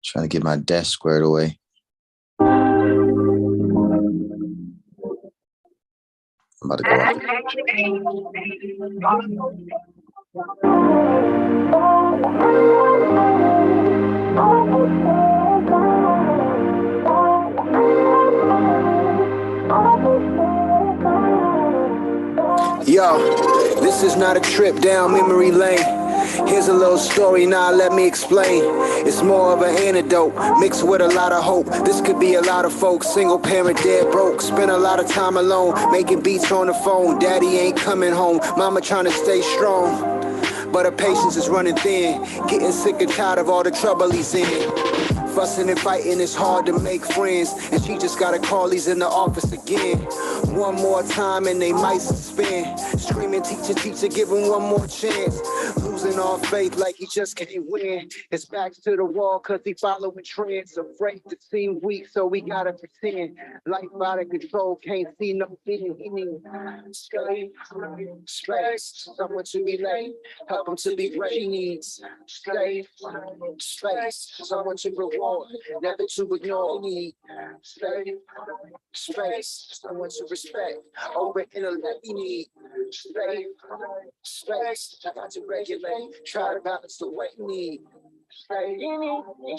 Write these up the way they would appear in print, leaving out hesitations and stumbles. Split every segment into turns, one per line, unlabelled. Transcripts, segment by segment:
Trying to get my desk squared away. I'm about to go.
Yo, this is not a trip down memory lane. Here's a little story, now let me explain. It's more of an antidote, mixed with a lot of hope. This could be a lot of folks, single parent, dead broke. Spend a lot of time alone, making beats on the phone. Daddy ain't coming home, mama trying to stay strong. But her patience is running thin, getting sick and tired of all the trouble he's in. Fussing and fighting, it's hard to make friends, and she just gotta call, he's in the office again. One more time and they might suspend. Screaming, teacher, teacher, give him one more chance. Losing all faith like he just can't win. His back's to the wall cause he following trends. Afraid to seem weak, so we gotta pretend. Life out of control, can't see no end. He needs space, someone to relate. Help him to be ready, he needs space, someone to reward, never to ignore. He needs space, someone to respect. Over intellect, he needs space, I got to regulate. Try to balance the weight, he needs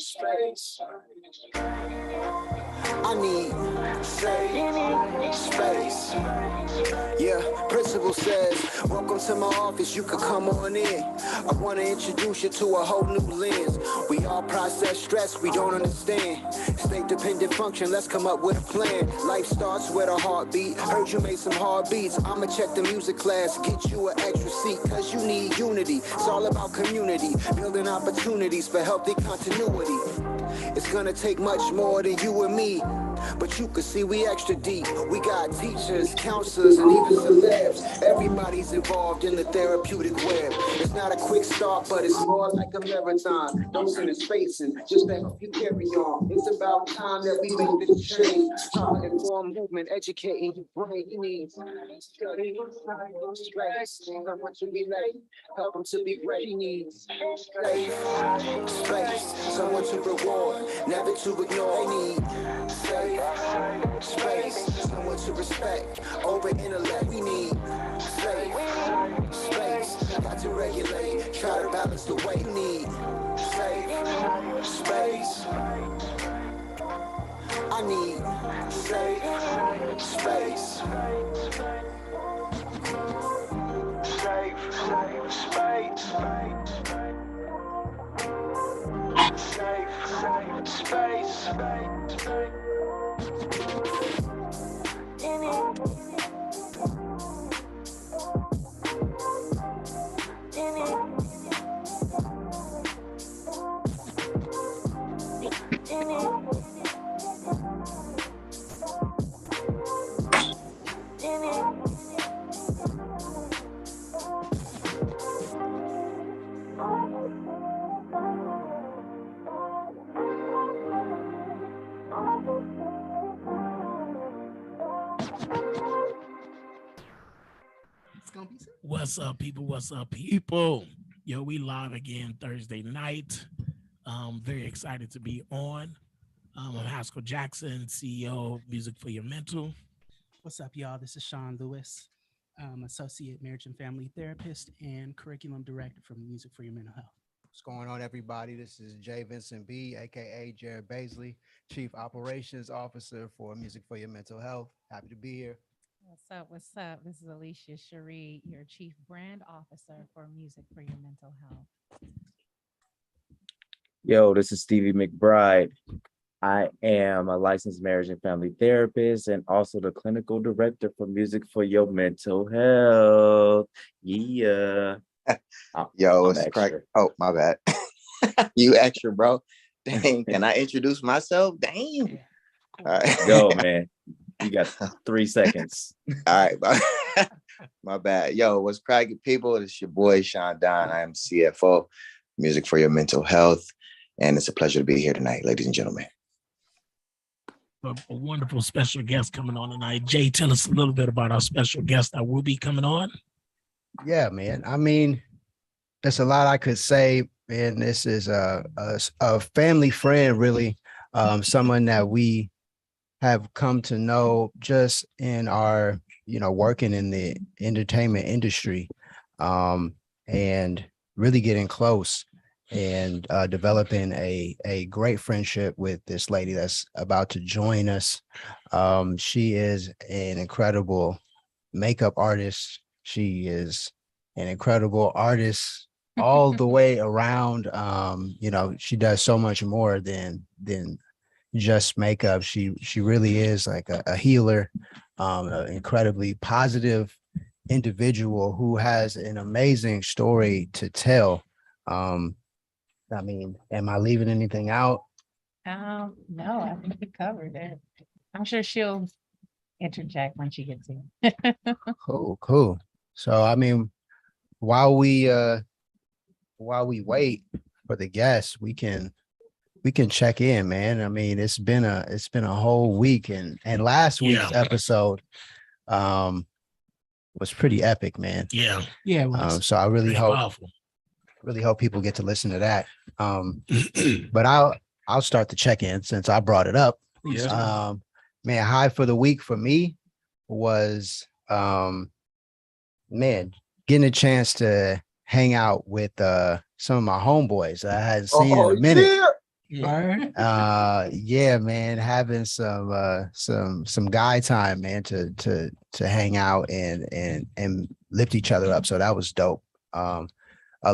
space. I need space. Yeah, principal says, welcome to my office, you could come on in. I want to introduce you to a whole new lens. We all process stress, we don't understand. State dependent function, let's come up with a plan. Life starts with a heartbeat. Heard you made some hard beats. I'ma check the music class, get you an extra seat, cause you need unity. It's all about community, building opportunities for healthy continuity. It's gonna take much more than you and me, but you can see we extra deep. We got teachers, counselors, and even celebs. Everybody's involved in the therapeutic web. It's not a quick start, but it's more like a marathon. Don't send it spacing, just to help you carry on. It's about time that we make this change. Trauma-informed movement, educating your brain. You need space, someone to relate. Help them to be ready. He needs space, someone to reward, never to ignore. They need space, someone to respect. Over intellect, we need space, got to regulate. Try to balance the weight. We need space. I need space.
What's up, people? What's up, people? Yo, we live again Thursday night. Very excited to be on. I'm Haskell Jackson, CEO of Music for Your Mental.
What's up, y'all? This is Sean Lewis, Associate Marriage and Family Therapist and Curriculum Director for Music for Your Mental Health.
What's going on, everybody? This is Jay Vincent B, aka Jared Baisley, Chief Operations Officer for Music for Your Mental Health. Happy to be here.
What's up? What's up? This is Alicia Cherie, your Chief Brand Officer for Music for Your Mental Health.
Yo, this is Stevie McBride. I am a licensed marriage and family therapist and also the clinical director for Music for Your Mental Health. Yeah.
Yo, it's crack. Oh, my bad. You extra, bro. Dang, can I introduce myself? Dang. All right.
Go, man. You got 3 seconds.
All right. My bad. Yo, what's cracking, people? It's your boy, Sean Don. I am CFO, Music for Your Mental Health. And it's a pleasure to be here tonight, ladies and gentlemen.
A wonderful special guest coming on tonight. Jay, tell us a little bit about our special guest that will be coming on.
Yeah, man. I mean, there's a lot I could say man. This is a family friend, really. Someone that we have come to know just in our, working in the entertainment industry, and really getting close and developing a great friendship with this lady that's about to join us. She is an incredible makeup artist. She is an incredible artist all the way around. She does so much more than just makeup. She really is like a healer, an incredibly positive individual who has an amazing story to tell. I mean, am I leaving anything out?
No, I think we covered it. I'm sure she'll interject when she gets here.
Cool. So, I mean, while we wait for the guests, we can check in, man. I mean, it's been a whole week, and last week's episode was pretty epic, man.
Yeah.
Yeah. It was.
So I really hope
powerful.
people get to listen to that. But I'll start the check-in since I brought it up.
Yeah.
Man, high for the week for me was man, getting a chance to hang out with some of my homeboys I hadn't seen in a minute. Yeah, man, having some guy time, man, to hang out and lift each other up. So that was dope. A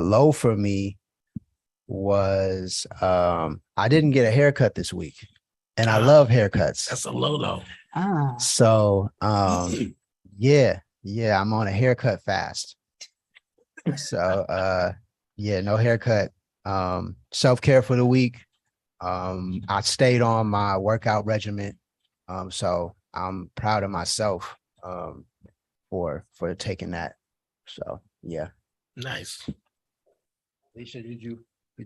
low for me was I didn't get a haircut this week, and I love haircuts.
That's a low though.
So yeah, I'm on a haircut fast. So yeah, no haircut. Self-care for the week. I stayed on my workout regimen. So I'm proud of myself for taking that. So yeah.
Nice.
Alicia, did you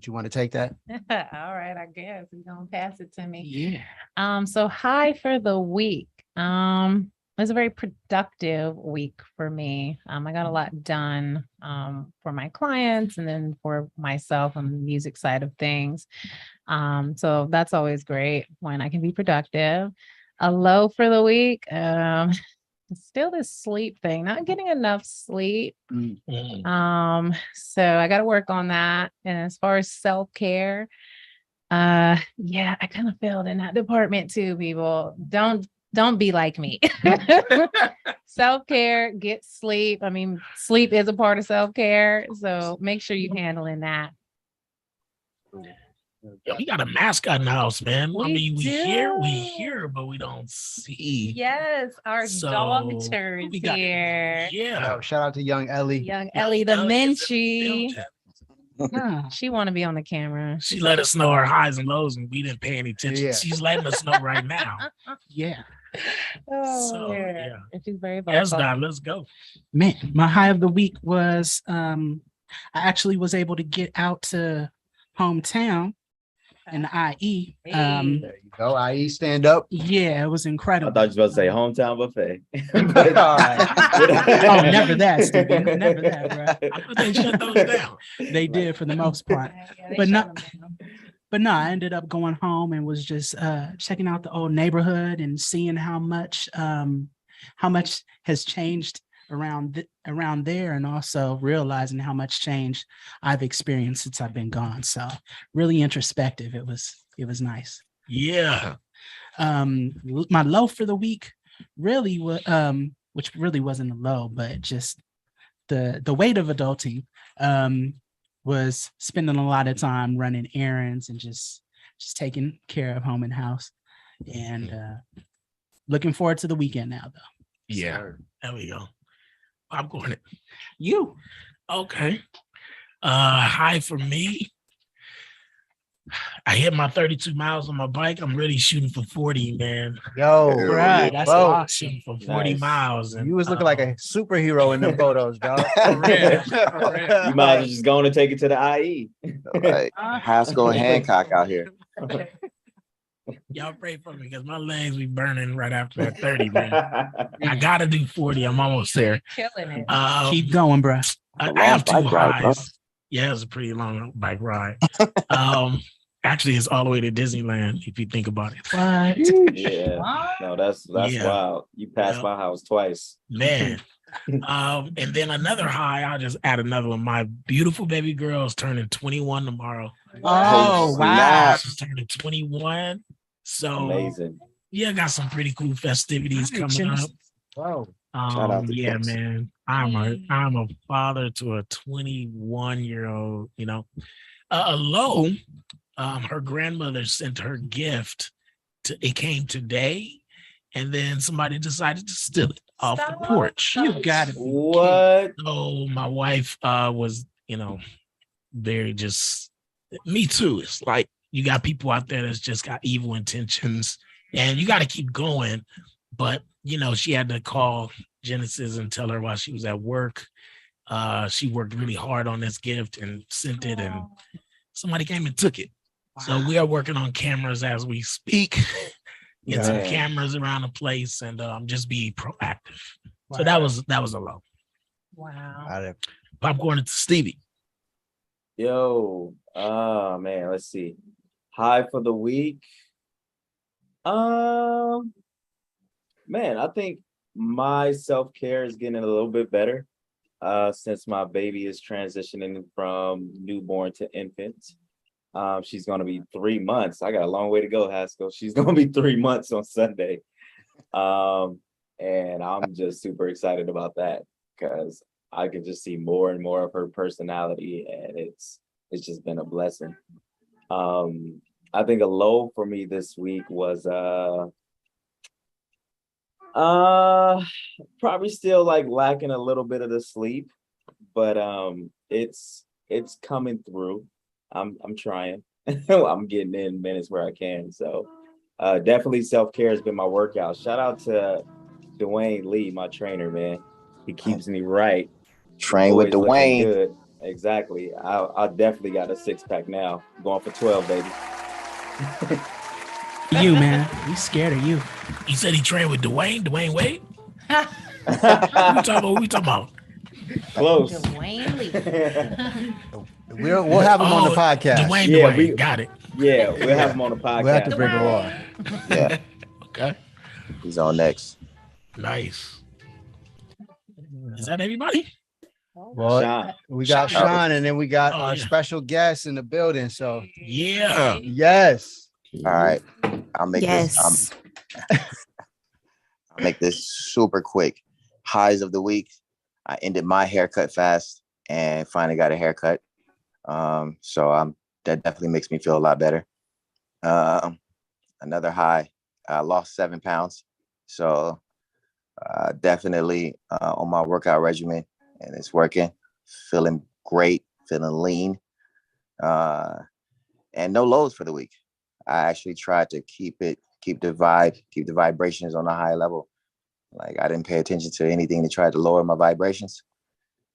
want to take that?
All right, I guess you're gonna pass it to me.
Yeah.
So high for the week. It was a very productive week for me. I got a lot done for my clients and then for myself on the music side of things. So that's always great when I can be productive. A low for the week. Still this sleep thing, not getting enough sleep. So I got to work on that. And as far as self-care, yeah, I kind of failed in that department too, people. Don't be like me. Self-care, get sleep. I mean, sleep is a part of self-care. So make sure you're handling that.
Yo, we got a mascot in the house, man. I mean, we
do.
hear, but we don't see.
Yes, our dog turns here.
Yeah.
Shout out to young Ellie.
Young Ellie the Minchie.
Ah,
She want to be on the camera.
She let us know her highs and lows, and we didn't pay any attention.
Yeah.
She's letting us know right now.
yeah.
Oh,
So,
yeah.
yeah.
And she's very
Yes,
vocal.
let's go.
Man, my high of the week was I actually was able to get out to hometown in the IE.
There you go. IE stand up.
Yeah, it was
I
incredible.
thought you were about to say hometown buffet.
All right.
Oh, never that, Stevie. Never that, bro.
I thought they shut those down.
They did for the most part.
Yeah, they
But
shut
not-
them down.
But no, I ended up going home and was just checking out the old neighborhood and seeing how much has changed around there, and also realizing how much change I've experienced since I've been gone. So really introspective. It was nice.
Yeah.
My low for the week really was which really wasn't a low, but just the weight of adulting. Was spending a lot of time running errands and just taking care of home and house, and looking forward to the weekend now, though.
Yeah. There we go. Popcorn it.
You
Okay. High for me. I hit my 32 miles on my bike. I'm really shooting for 40, man.
Yo,
Bruh, that's
bro,
awesome.
Shooting for 40
Nice.
miles. And,
you was looking like a superhero in them photos, dog.
For real. For real.
You might as well just go on and take it to the IE.
Like Haskell Hancock out here.
Y'all pray for me because my legs be burning right after that 30, man. I gotta do 40. I'm almost there.
Killing it.
keep going, bruh.
I
A
have
long
two
bike ride, bro.
highs. Yeah, it's a pretty long bike ride. Actually, it's all the way to Disneyland if you think about it.
What?
Yeah. No, that's
Yeah.
wild. You passed
Yeah.
my house twice.
Man. And then another high, I'll just add another one. My beautiful baby girl is turning 21 tomorrow.
Oh, wow.
She's turning 21. So
Amazing.
yeah, got some pretty cool festivities coming up.
Wow.
Shout out to
Yeah,
Chris.
man. I'm a father to a 21-year-old, you know. Lo, her grandmother sent her gift it came today, and then somebody decided to steal it off the porch.
You got it.
What?
So my wife was, you know, very just me too. It's like you got people out there that's just got evil intentions, and you got to keep going. But you know, she had to call Genesis and tell her while she was at work. She worked really hard on this gift and sent it, and somebody came and took it. So we are working on cameras as we speak. Get some cameras around the place, and just be proactive.
Wow.
So that was a low.
Wow.
Popcorn to Stevie.
Yo, man, let's see. High for the week. Man, I think my self-care is getting a little bit better since my baby is transitioning from newborn to infant. She's going to be 3 months. I got a long way to go, Haskell. She's going to be 3 months on Sunday. And I'm just super excited about that because I can just see more and more of her personality, and it's just been a blessing. I think a low for me this week was probably still like lacking a little bit of the sleep, but it's coming through. I'm trying. I'm getting in minutes where I can. So definitely self-care has been my workout. Shout out to Dwayne Lee, my trainer, man. He keeps me right.
Train with
Always looking
Dwayne.
good. Exactly. I definitely got a 6-pack now. Going for 12, baby.
You, man. We scared of you.
He said he trained with Dwayne Wade. Who we talking about?
Close.
Dwayne Lee.
We'll have him on the podcast.
Dwayne, got it.
Yeah, we'll have him on the podcast.
We'll have to bring him on.
Yeah,
Okay,
he's on next.
nice. Is that everybody?
Well,
Sean.
we got
Sean.
Sean, and then we got
Oh,
our
yeah.
special guest in the building. So
Yeah.
yes.
All right, I'll make
Yes.
this. I'll make this super quick. Highs of the week. I ended my haircut fast and finally got a haircut. So that definitely makes me feel a lot better. Another high. I lost 7 pounds. So definitely on my workout regimen, and it's working. Feeling great, feeling lean. And no lows for the week. I actually tried to keep the vibrations on a high level. Like I didn't pay attention to anything to try to lower my vibrations.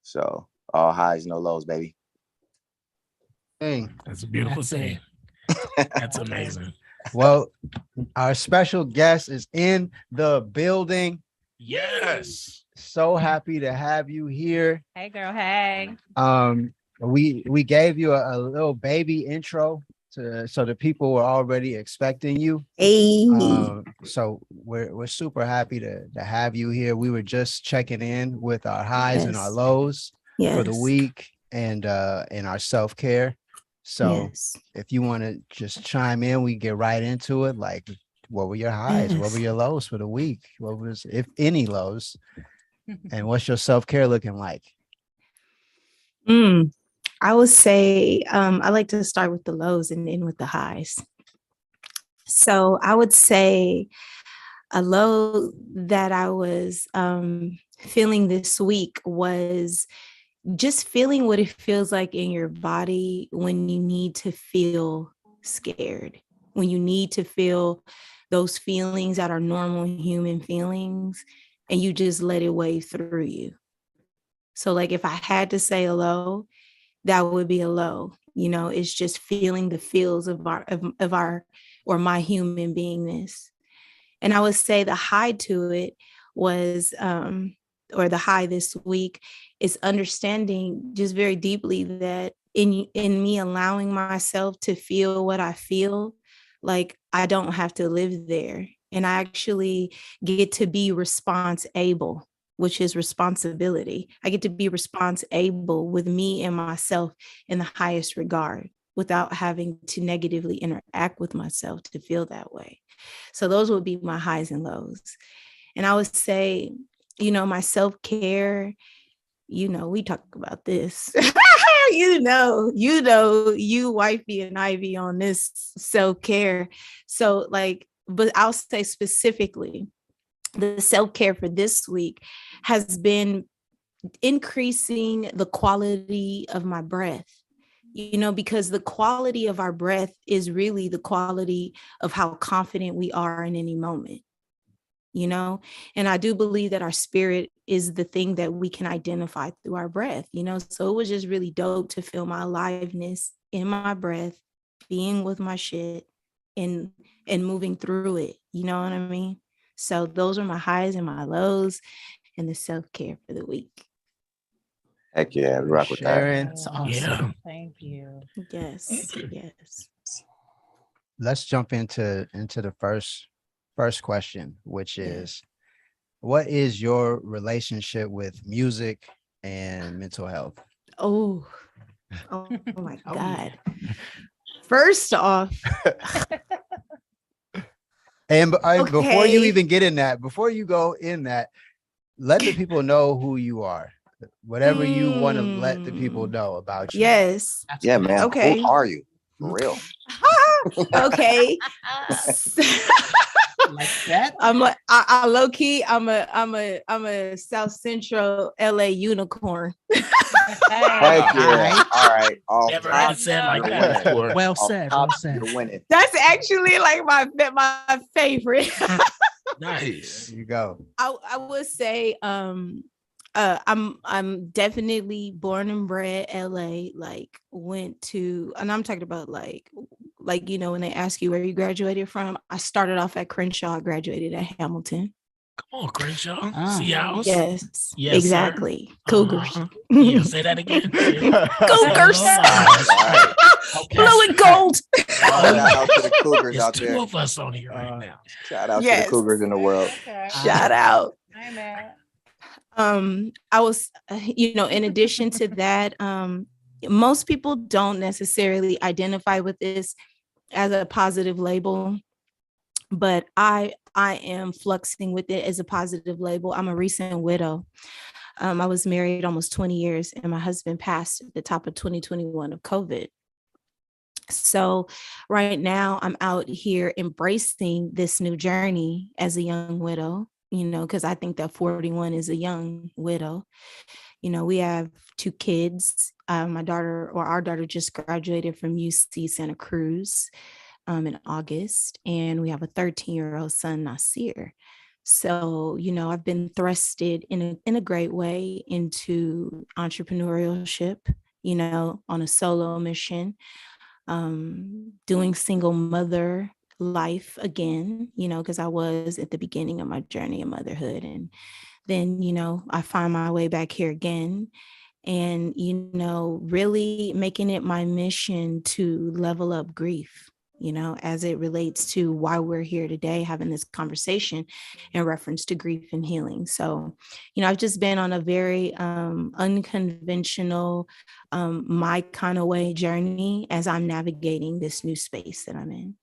So all highs, no lows, baby.
Dang.
That's a beautiful saying. That's amazing.
Well, our special guest is in the building.
Yes.
So happy to have you here.
Hey, girl. Hey.
We gave you a little baby intro so the people were already expecting you.
Hey.
So we're super happy to have you here. We were just checking in with our highs and our
Yes.
lows for the
Yes.
week and our self-care. So
Yes.
if you want to just chime in, we get right into it. Like, what were your highs? What were
Yes.
your lows for the week? What was, if any, lows? And what's your self-care looking like?
I would say I like to start with the lows and end with the highs. So I would say a low that I was feeling this week was just feeling what it feels like in your body when you need to feel scared, when you need to feel those feelings that are normal human feelings, and you just let it wave through you. So like if I had to say a low, that would be a low. You know, it's just feeling the feels of our or my human beingness. And I would say the high to it was or the high this week is understanding just very deeply that in me allowing myself to feel what I feel, like I don't have to live there. And I actually get to be responsible, which is responsibility. I get to be responsible with me and myself in the highest regard without having to negatively interact with myself to feel that way. So those would be my highs and lows. And I would say, my self-care, we talk about this. You wifey and Ivy on this self-care. So but I'll say specifically, the self-care for this week has been increasing the quality of my breath, because the quality of our breath is really the quality of how confident we are in any moment. And I do believe that our spirit is the thing that we can identify through our breath, so it was just really dope to feel my aliveness in my breath, being with my shit and moving through it. You know what I mean? So those are my highs and my lows and the self-care for the week.
Heck yeah, rock with that.
Sharon,
It's awesome.
Yeah.
Thank you.
Yes.
let's jump into the first question, which
Yeah.
is, what is your relationship with music and mental health?
Oh my
Oh,
God. First off,
And before you
Okay.
even get in that, before you go in that, let the people know who you are. Whatever you want to let the people know about you.
yes.
That's
Yeah,
good.
man.
Okay.
Who are you? For real.
Okay.
Like that.
I'm like I low key. I'm a South Central LA unicorn.
Heck yeah. All right. Off
Never
top,
heard it said like
you're
that
winning.
before.
Well
Off
said.
top,
Well said.
you're winning.
That's actually like my favorite.
Nice.
There you go.
I would say I'm definitely born and bred LA, like went to, and I'm talking about like when they ask you where you graduated from, I started off at Crenshaw, I graduated at Hamilton.
Come on, Crenshaw.
Ah.
See house.
Yes,
Yes,
exactly. Cougars.
Uh-huh. Yeah, say that again.
Cougars.
Right. Okay.
Blue and gold.
Shout out to the Cougars
There's
out
two
there.
of us on here right now.
Shout out to
Yes.
the Cougars in the world.
Okay.
Shout out.
I'm mad.
I was, in addition to that, most people don't necessarily identify with this as a positive label, but I am fluxing with it as a positive label. I'm a recent widow. I was married almost 20 years and my husband passed at the top of 2021 of COVID. So right now I'm out here embracing this new journey as a young widow, because I think that 41 is a young widow. We have 2 kids. Our daughter just graduated from UC Santa Cruz in August, and we have a 13-year-old son, Nasir. So, I've been thrusted in a great way into entrepreneurship, on a solo mission, doing single mother life again, because I was at the beginning of my journey of motherhood. And then, I find my way back here again and, really making it my mission to level up grief, as it relates to why we're here today, having this conversation in reference to grief and healing. So, I've just been on a very unconventional, my kind of way journey as I'm navigating this new space that I'm in.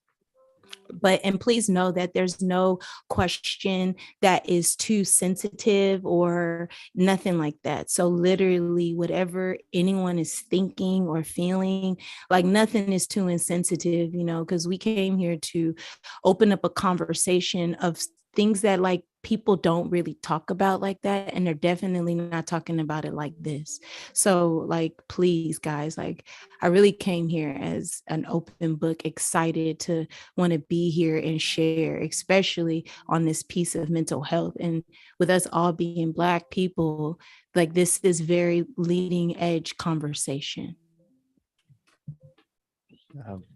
And please know that there's no question that is too sensitive or nothing like that. So literally whatever anyone is thinking or feeling, like nothing is too insensitive, because we came here to open up a conversation of things that like people don't really talk about like that. And they're definitely not talking about it like this. So like, please guys, like I really came here as an open book, excited to want to be here and share, especially on this piece of mental health. And with us all being Black people, like this is very leading edge conversation.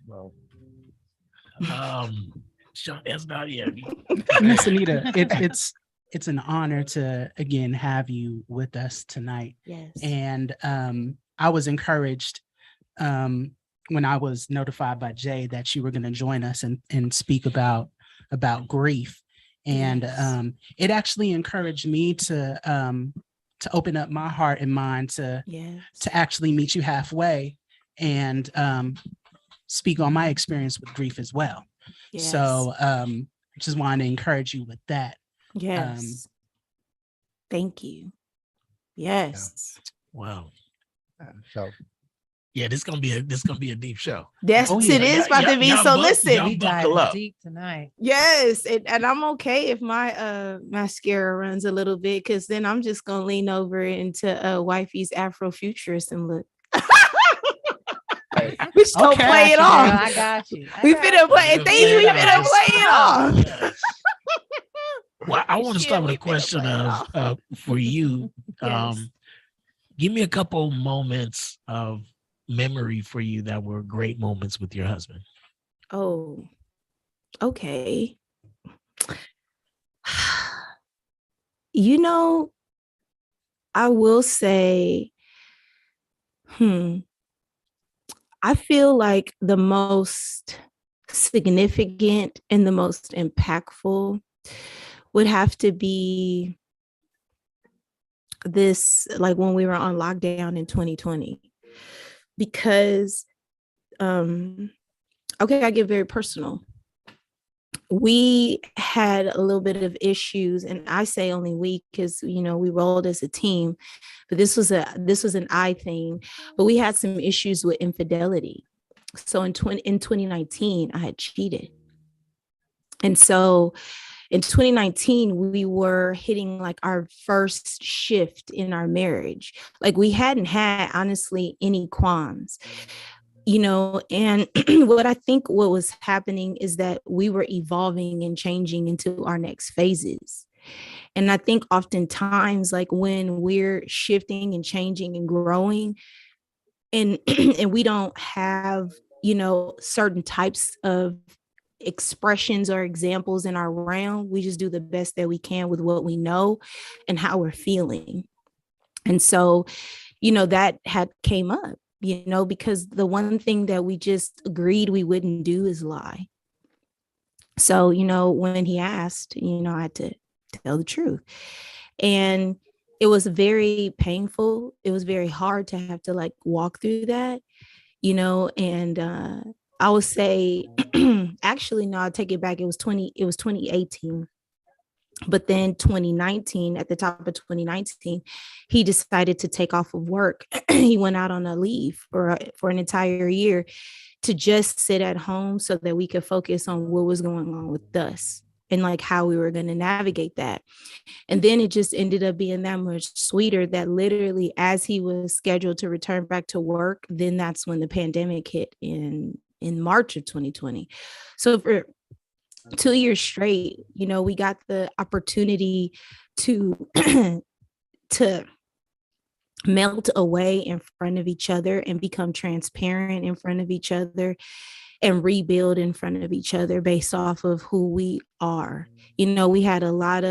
Well,
Sean, that's not yet.
Miss Anita, it's an honor to again have you with us tonight.
Yes.
And I was encouraged when I was notified by Jay that you were going to join us and speak about grief. And it actually encouraged me to open up my heart and mind to actually meet you halfway and speak on my experience with grief as well. So just wanted to encourage you with that.
Thank you. Yes.
Wow.
So
yeah, this gonna be a deep show.
Yes, it is about to be. So listen,
we dive deep tonight.
Yes, and I'm okay if my mascara runs a little bit, because then I'm just gonna lean over into wifey's Afrofuturism look. We just gonna play it off.
I got you.
We finna play it. We finna play it off.
Well, I want to start with a question of for you. Give me a couple moments of memory for you that were great moments with your husband.
Oh, okay. You know, I will say, I feel like the most significant and the most impactful would have to be this, like when we were on lockdown in 2020, because, okay, I get very personal. We had a little bit of issues, and I say only we, because, you know, we rolled as a team, but this was an I thing, but we had some issues with infidelity. So in 2019, I had cheated. And so in 2019, we were hitting like our first shift in our marriage. Like we hadn't had, honestly, any qualms, you know, and what was happening is that we were evolving and changing into our next phases. And I think oftentimes, like when we're shifting and changing and growing, and and we don't have, you know, certain types of expressions or examples in our realm, we just do the best that we can with what we know and how we're feeling. And so, you know, that had came up, you know, because the one thing that we just agreed we wouldn't do is lie. So, you know, when he asked, you know, I had to tell the truth. And it was very painful. It was very hard to have to like walk through that, you know, and I would say, actually, no, I'll take it back. It was 2018. But then 2019, at the top of 2019, he decided to take off of work. He went out on a leave for an entire year to just sit at home so that we could focus on what was going on with us and like how we were going to navigate that. And then it just ended up being that much sweeter that literally as he was scheduled to return back to work, then that's when the pandemic hit in March of 2020. So for 2 years straight, you know, we got the opportunity to to melt away in front of each other and become transparent in front of each other and rebuild in front of each other based off of who we are. You know, we had a lot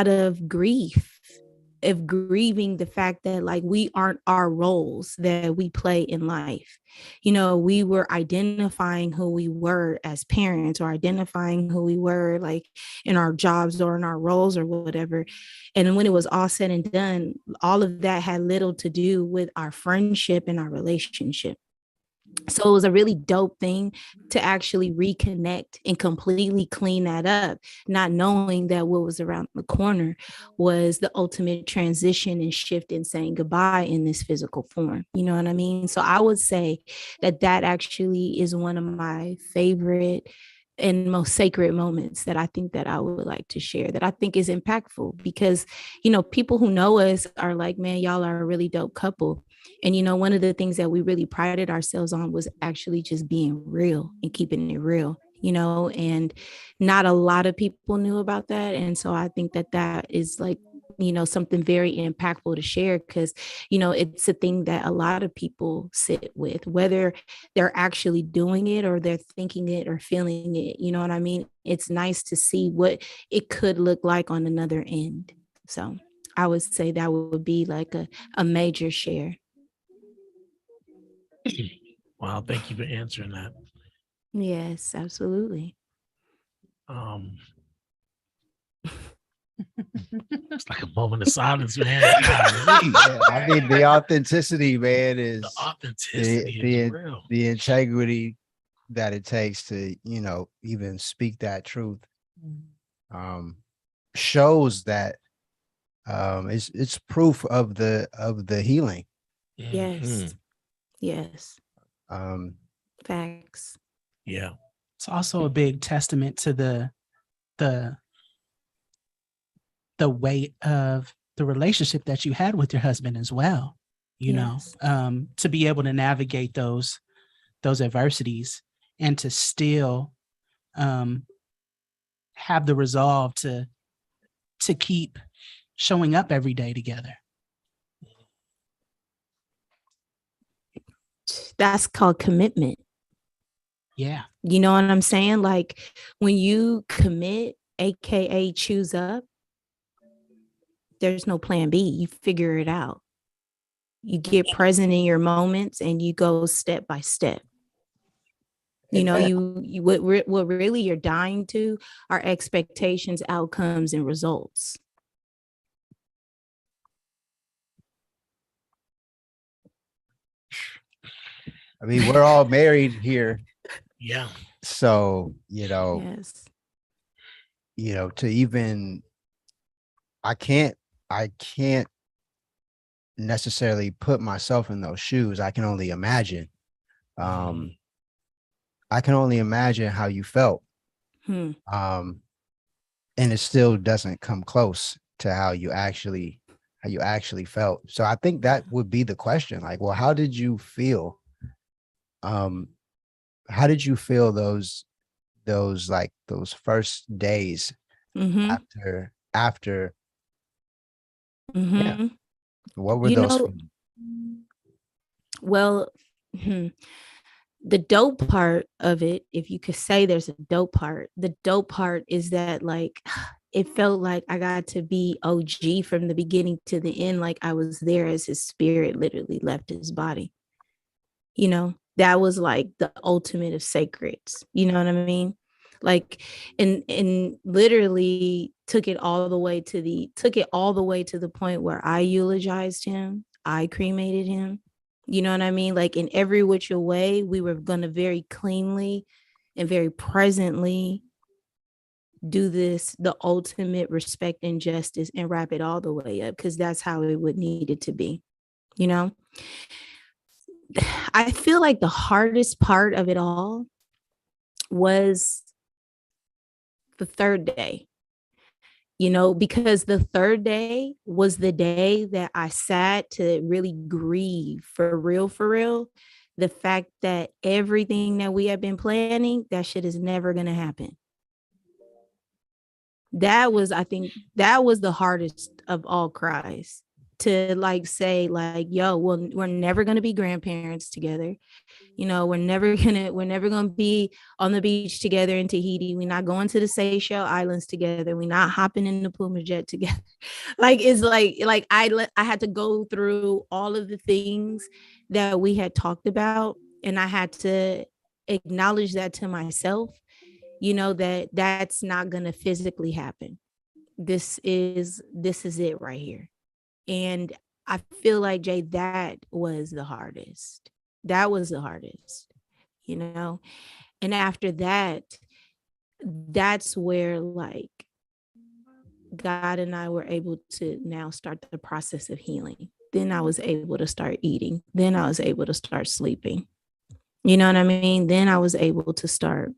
of grief of grieving the fact that like we aren't our roles that we play in life. You know, we were identifying who we were as parents or identifying who we were like in our jobs or in our roles or whatever. And when it was all said and done, all of that had little to do with our friendship and our relationship. So it was a really dope thing to actually reconnect and completely clean that up, not knowing that what was around the corner was the ultimate transition and shift in saying goodbye in this physical form. You know what I mean? So I would say that actually is one of my favorite and most sacred moments that I think that I would like to share, that I think is impactful because, you know, people who know us are like, man, y'all are a really dope couple. And, you know, one of the things that we really prided ourselves on was actually just being real and keeping it real, you know, and not a lot of people knew about that. And so I think that is like, you know, something very impactful to share because, you know, it's a thing that a lot of people sit with, whether they're actually doing it or they're thinking it or feeling it. You know what I mean? It's nice to see what it could look like on another end. So I would say that would be like a major share.
Wow, thank you for answering that.
Yes, absolutely.
It's like a moment of silence, man. Golly.
Yeah, I mean, the authenticity, man,
The
is
authenticity
the
is real.
the integrity that it takes to, even speak that truth. Shows that it's proof of the healing.
Yes.
Mhm.
Yes. Facts.
Yeah.
It's also a big testament to the weight of the relationship that you had with your husband as well.
Yes.
To be able to navigate those adversities and to still have the resolve to keep showing up every day together.
That's called commitment.
Yeah.
You know what I'm saying? Like when you commit, AKA choose up, there's no plan B. You figure it out. You get present in your moments and you go step by step. You what really you're dying to are expectations, outcomes, and results.
I mean, we're all married here.
Yeah.
So,
Yes.
To even, I can't necessarily put myself in those shoes. I can only imagine. I can only imagine how you felt. And it still doesn't come close to how you actually felt. So I think that would be the question. Like, well, how did you feel? How did you feel those first days after yeah. What were those feelings?
Well, the dope part of it, if you could say there's a dope part, the dope part is that like it felt like I got to be OG from the beginning to the end. Like I was there as his spirit literally left his body. That was like the ultimate of sacreds. You know what I mean? Like, and literally took it all the way to the point where I eulogized him. I cremated him. You know what I mean? Like in every which way, we were going to very cleanly and very presently do this, the ultimate respect and justice, and wrap it all the way up, because that's how it would need it to be. I feel like the hardest part of it all was the third day, because the third day was the day that I sat to really grieve for real, the fact that everything that we have been planning, that shit is never going to happen. I think that was the hardest of all cries, to like say like, yo, well, we're never going to be grandparents together. We're never gonna be on the beach together in Tahiti. We're not going to the Seychelles Islands together. We're not hopping in the Puma jet together. Like it's like I had to go through all of the things that we had talked about, and I had to acknowledge that to myself. That's not gonna physically happen. This is it right here, and I feel like, Jay, that was the hardest. And after that, that's where like God and I were able to now start the process of healing. Then I was able to start eating. Then I was able to start sleeping. You know what I mean? Then I was able to start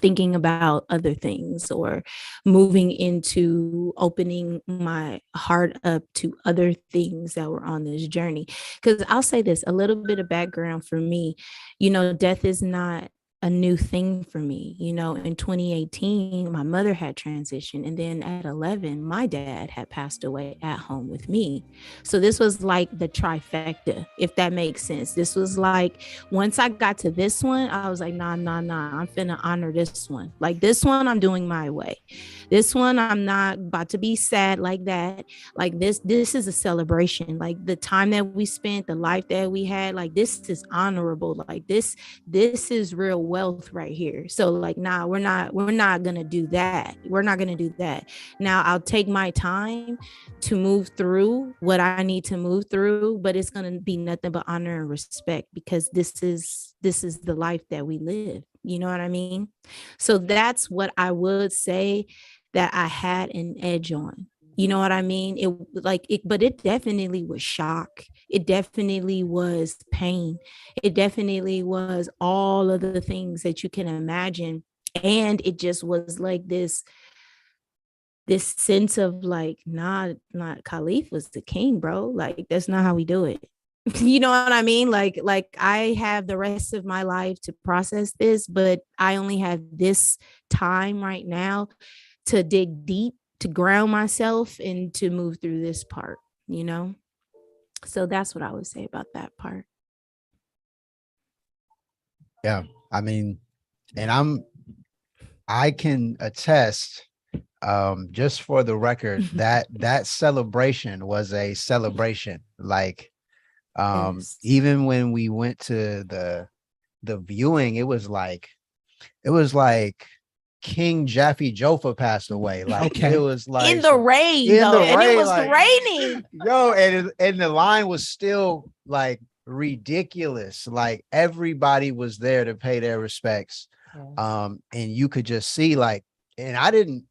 thinking about other things, or moving into opening my heart up to other things that were on this journey. Because I'll say this, a little bit of background for me, death is not a new thing for me. You know, in 2018, my mother had transitioned. And then at 11, my dad had passed away at home with me. So this was like the trifecta, if that makes sense. This was like, once I got to this one, I was like, nah, I'm finna honor this one. Like this one, I'm doing my way. This one, I'm not about to be sad like that. Like this is a celebration. Like the time that we spent, the life that we had, like this is honorable. Like this is real wealth right here. So like, nah, we're not gonna do that. We're not gonna do that. Now I'll take my time to move through what I need to move through, but it's gonna be nothing but honor and respect, because this is the life that we live. You know what I mean? So that's what I would say that I had an edge on. You know what I mean? But it definitely was shock. It definitely was pain. It definitely was all of the things that you can imagine. And it just was like this sense of like, not Khalif was the king, bro. Like, that's not how we do it. You know what I mean? Like I have the rest of my life to process this, but I only have this time right now to dig deep, to ground myself, and to move through this part, you know? So that's what I would say about that part.
Yeah. I mean, and I can attest, just for the record, that celebration was a celebration. Like,
Yes.
even when we went to the viewing, it was like King Jaffe Joffa passed away. Like,
Okay.
it was like
In the rain,
in
though,
the
and it
rain,
was
like,
raining.
yo, and the line was still like ridiculous. Like, everybody was there to pay their respects. And you could just see, like, and I didn't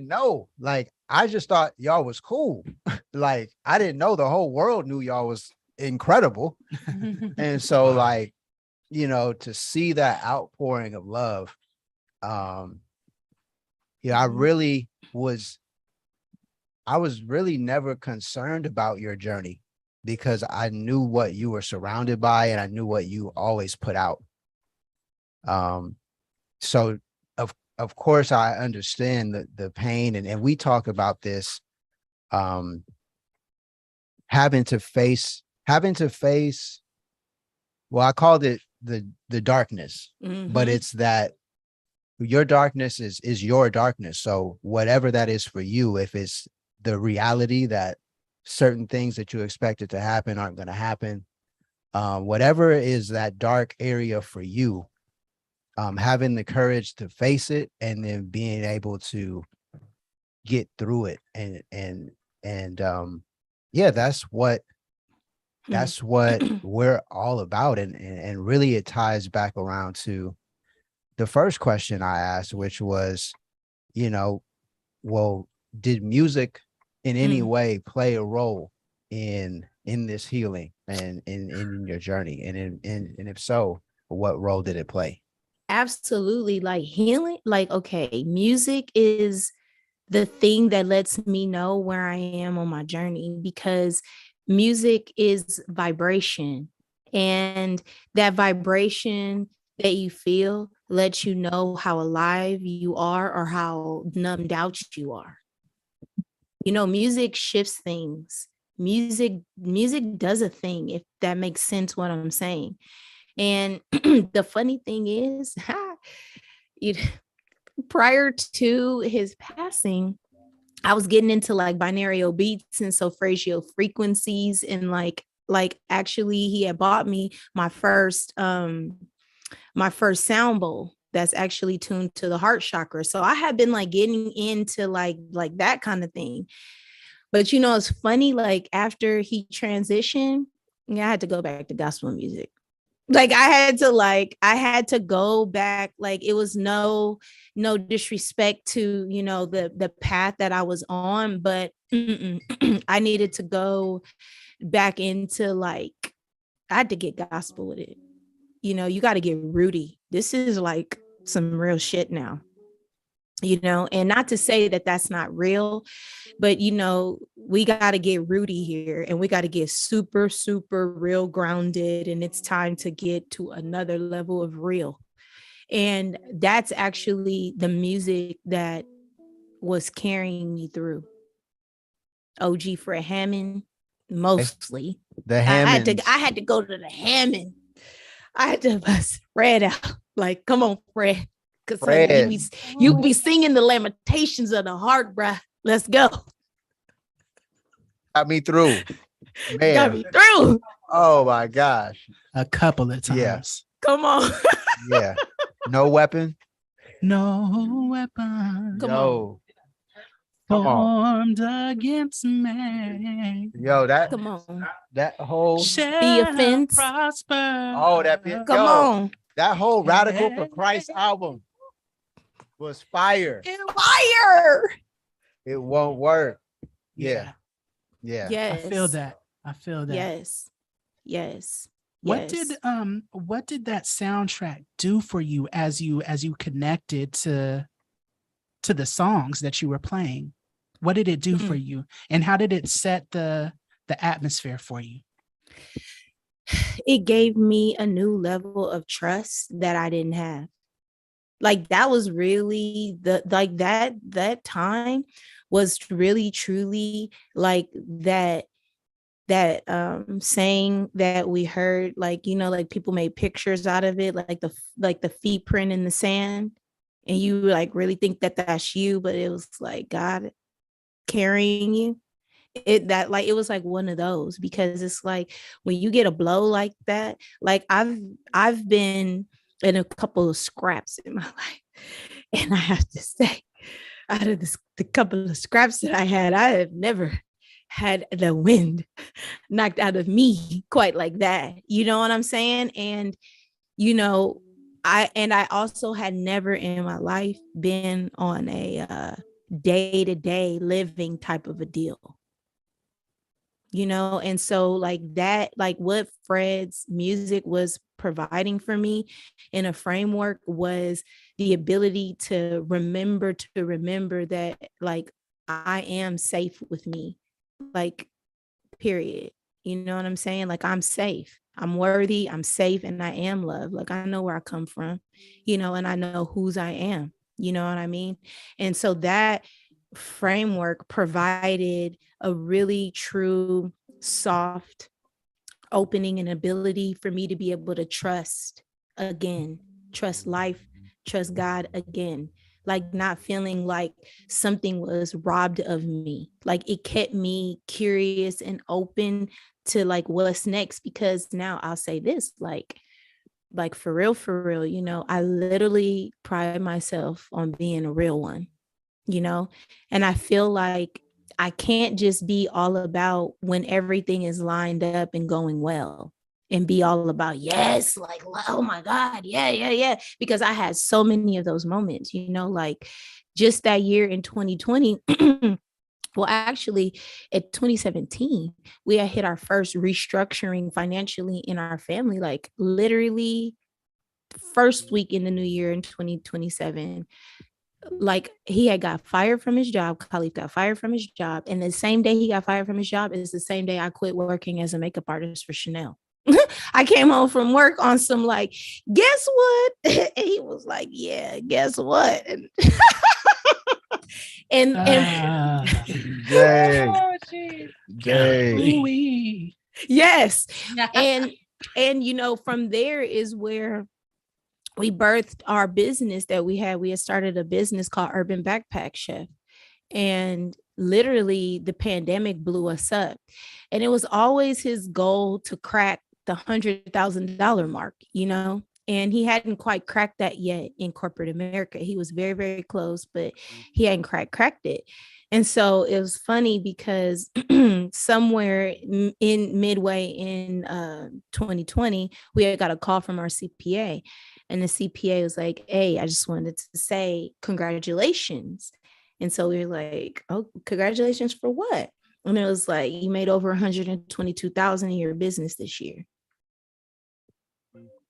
know, like, I just thought y'all was cool. Like, I didn't know the whole world knew y'all was incredible. And so, like, you know, to see that outpouring of love, yeah, I was really never concerned about your journey, because I knew what you were surrounded by, and I knew what you always put out. So of course I understand the pain, and we talk about this, having to face, well, I called it the darkness, but it's that your darkness is your darkness. So whatever that is for you, if it's the reality that certain things that you expected to happen aren't going to happen, whatever is that dark area for you, having the courage to face it, and then being able to get through it, and yeah, that's what we're all about. And really it ties back around to the first question I asked, which was, you know, well, did music in any way play a role in this healing and in your journey? And if so, what role did it play?
Absolutely. Like healing, like, okay, music is the thing that lets me know where I am on my journey, because music is vibration, and that vibration that you feel lets you know how alive you are or how numbed out you are. You know, music shifts things. Music does a thing, if that makes sense what I'm saying. And the funny thing is, it, prior to his passing, I was getting into like binaural beats and solfeggio frequencies, and like actually he had bought me my first sound bowl that's actually tuned to the heart chakra. So I had been like getting into like that kind of thing. But you know, it's funny, like after he transitioned, yeah, I had to go back to gospel music. Like I had to go back. Like it was no disrespect to, you know, the path that I was on, but I needed to go back into like, I had to get gospel with it. You know, you got to get rooty. This is like some real shit now, you know, and not to say that that's not real, but you know, we got to get rooty here, and we got to get super real grounded, and it's time to get to another level of real. And that's actually the music that was carrying me through. OG Fred Hammond, mostly.
The
I
Hammonds.
had to go to the Hammond. I had to bust Fred out. Like, come on, Fred. Because
Fred.
you be singing the Lamentations of the Heart, bruh. Let's go.
Got me through. Man.
Got me through.
Oh my gosh.
A couple of times.
Yeah.
Come on.
Yeah. No weapon.
No weapon
Come
Yo. Come on.
formed against me.
Yo,
Come on.
that whole
The offense.
Prosper.
oh that bit.
Come on.
That whole Radical for Christ album was fire.
Fire.
It won't work. Yeah.
Yeah.
Yes.
I feel that.
Yes. Yes.
What
Yes.
did that soundtrack do for you as you connected to the songs that you were playing? What did it do for you? And how did it set the atmosphere for you?
It gave me a new level of trust that I didn't have. Like that was really that time was really truly like that saying that we heard, like, you know, like people made pictures out of it, like the feet print in the sand, and you like really think that that's you, but it was like God carrying you. It was like one of those, because it's like when you get a blow like that, like I've been in a couple of scraps in my life, and I have to say, out of the couple of scraps that I have never had the wind knocked out of me quite like that. You know what I'm saying? And, you know, I also had never in my life been on a day-to-day living type of a deal. You know, and so like that, like what Fred's music was providing for me in a framework was the ability to remember that like I am safe with me, like period. You know what I'm saying? Like I'm safe, I'm worthy, I'm safe, and I am loved. Like I know where I come from, you know, and I know whose I am, you know what I mean? And so that framework provided a really true, soft opening and ability for me to be able to trust again, trust life, trust God again, like not feeling like something was robbed of me. Like it kept me curious and open to like what's next, because now I'll say this, like for real, you know, I literally pride myself on being a real one, you know, and I feel like I can't just be all about when everything is lined up and going well and be all about, yes, like, oh my God, yeah. Because I had so many of those moments, you know, like just that year in 2020, well, actually, at 2017, we had hit our first restructuring financially in our family, like literally first week in the new year in 2027. Like he had got fired from his job. Khalif got fired from his job. And the same day he got fired from his job is the same day I quit working as a makeup artist for Chanel. I came home from work on some like, guess what? And he was like, yeah, guess what? And
Dang.
yes. And you know, from there is where we birthed our business that we had. We had started a business called Urban Backpack Chef. And literally the pandemic blew us up. And it was always his goal to crack the $100,000 mark, you know, and he hadn't quite cracked that yet in corporate America. He was very, very close, but he hadn't cracked it. And so it was funny because somewhere in midway in 2020, we had got a call from our CPA. And the CPA was like, hey, I just wanted to say congratulations. And so we were like, oh, congratulations for what? And it was like, you made over 122,000 in your business this year.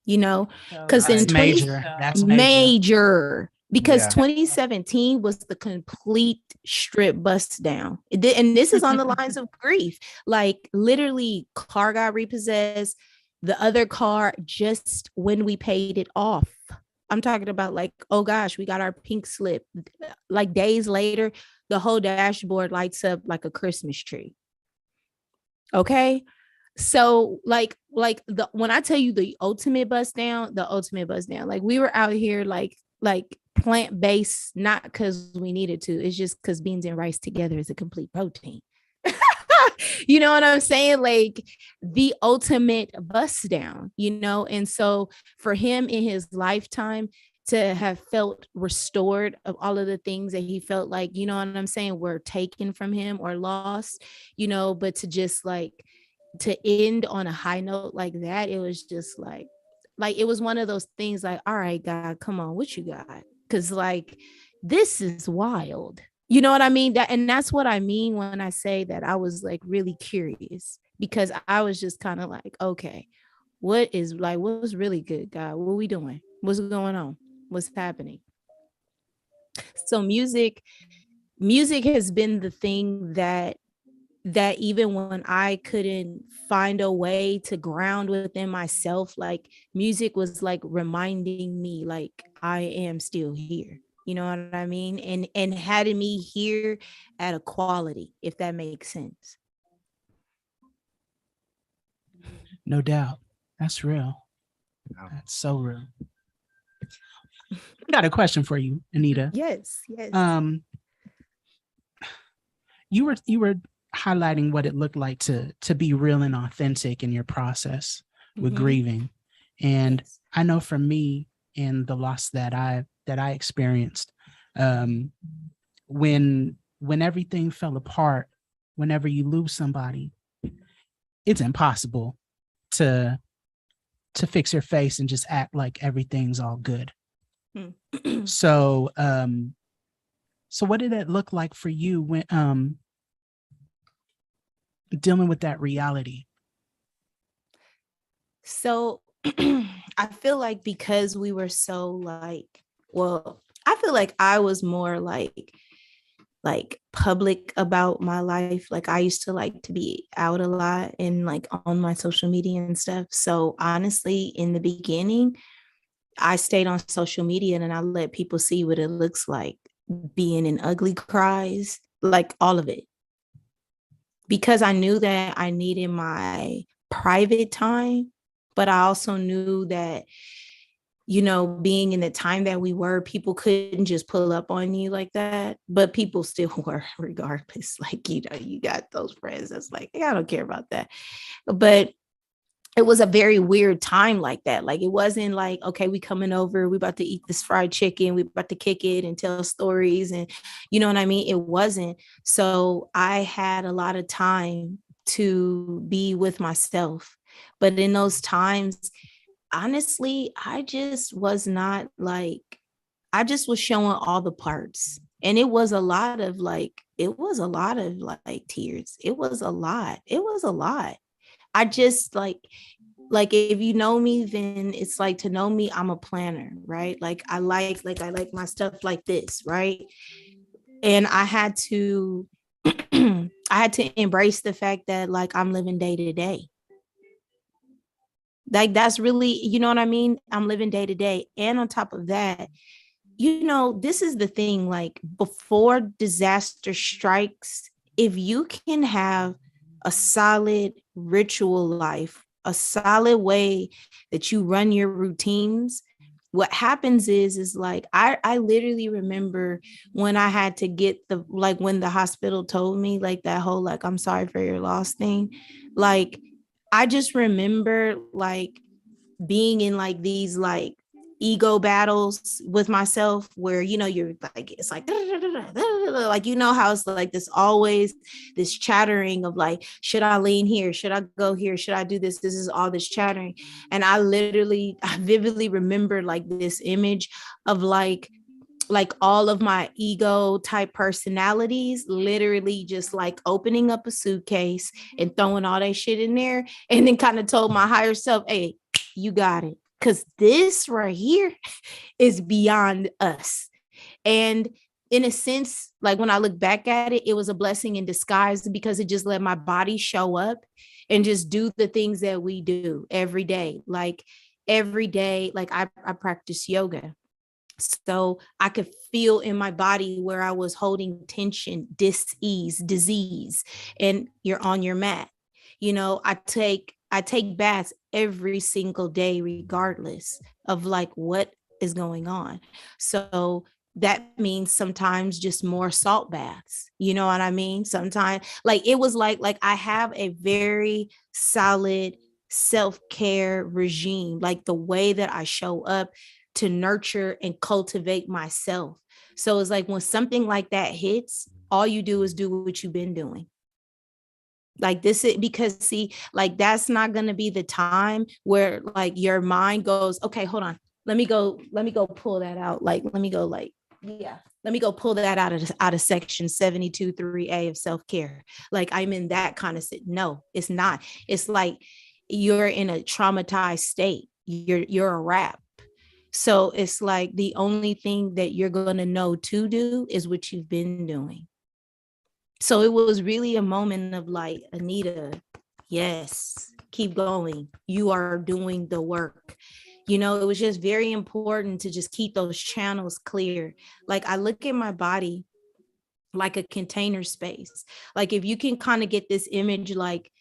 You know, because in
that's
major. Because 2017 was the complete strip bust down. And this is on the lines of grief. Like literally car got repossessed. The other car, just when we paid it off, I'm talking about like, oh gosh, we got our pink slip. Like days later, the whole dashboard lights up like a Christmas tree. Okay. So like the when I tell you the ultimate bust down, like we were out here like plant-based, not because we needed to, it's just because beans and rice together is a complete protein. You know what I'm saying? Like the ultimate bust down, you know? And so for him in his lifetime to have felt restored of all of the things that he felt like, you know what I'm saying, were taken from him or lost, you know, but to just like to end on a high note like that, it was just like it was one of those things like, all right, God, come on, what you got? Because like this is wild. You know what I mean? And that's what I mean when I say that I was like really curious, because I was just kind of like, okay, what's really good, God? What are we doing? What's going on? What's happening? So music has been the thing that even when I couldn't find a way to ground within myself, like music was like reminding me like I am still here. You know what I mean? And had me here at a quality, if that makes sense.
No doubt. That's real. That's so real. I got a question for you, Anita.
Yes.
You were highlighting what it looked like to be real and authentic in your process with grieving. And yes. I know for me, in the loss that I experienced, when everything fell apart, whenever you lose somebody, it's impossible to fix your face and just act like everything's all good. So what did it look like for you when dealing with that reality?
So I feel like because we were so like, well, I feel like I was more like public about my life. Like I used to like to be out a lot and like on my social media and stuff. So honestly, in the beginning, I stayed on social media and I let people see what it looks like being in ugly cries, like all of it. Because I knew that I needed my private time, but I also knew that, you know, being in the time that we were, people couldn't just pull up on you like that, but people still were regardless. Like, you know, you got those friends that's like, hey, I don't care about that. But it was a very weird time like that. Like, it wasn't like, okay, we coming over, we about to eat this fried chicken, we about to kick it and tell stories. And you know what I mean? It wasn't. So I had a lot of time to be with myself. But in those times, honestly, I just was not like, I just was showing all the parts. And it was a lot of like tears. It was a lot. I just like if you know me, then it's like, to know me, I'm a planner, right? Like I like my stuff like this, right? And I had to embrace the fact that like I'm living day to day. Like that's really, you know what I mean? I'm living day to day. And on top of that, you know, this is the thing, like before disaster strikes, if you can have a solid ritual life, a solid way that you run your routines, what happens is like, I literally remember when I had to get when the hospital told me like that whole, like, I'm sorry for your loss thing. Like, I just remember like being in like these like ego battles with myself where, you know, you're like, it's like, like, you know, how it's like this always this chattering of like, should I lean here? Should I go here? Should I do this? This is all this chattering. And I vividly remember like this image of like all of my ego type personalities literally just like opening up a suitcase and throwing all that shit in there, and then kind of told my higher self, hey, you got it. Because this right here is beyond us. And in a sense, like when I look back at it, it was a blessing in disguise because it just let my body show up and just do the things that we do every day. Like every day, like I practice yoga. So I could feel in my body where I was holding tension, dis-ease, disease, and you're on your mat. I take baths every single day, regardless of like what is going on. So that means sometimes just more salt baths. You know what I mean? Sometimes like it was like I have a very solid self-care regime, like the way that I show up to nurture and cultivate myself. So it's like when something like that hits, all you do is do what you've been doing. Like this is because see, like that's not going to be the time where like your mind goes, okay, hold on. Let me go pull that out. Like, let me go pull that out of section 72 3A of self-care. Like I'm in that kind of no, it's not. It's like you're in a traumatized state. You're a wrap. So it's like the only thing that you're going to know to do is what you've been doing. So it was really a moment of like, Anita, yes, keep going. You are doing the work. It was just very important to just keep those channels clear. Like I look at my body like a container space. Like if you can kind of get this image, like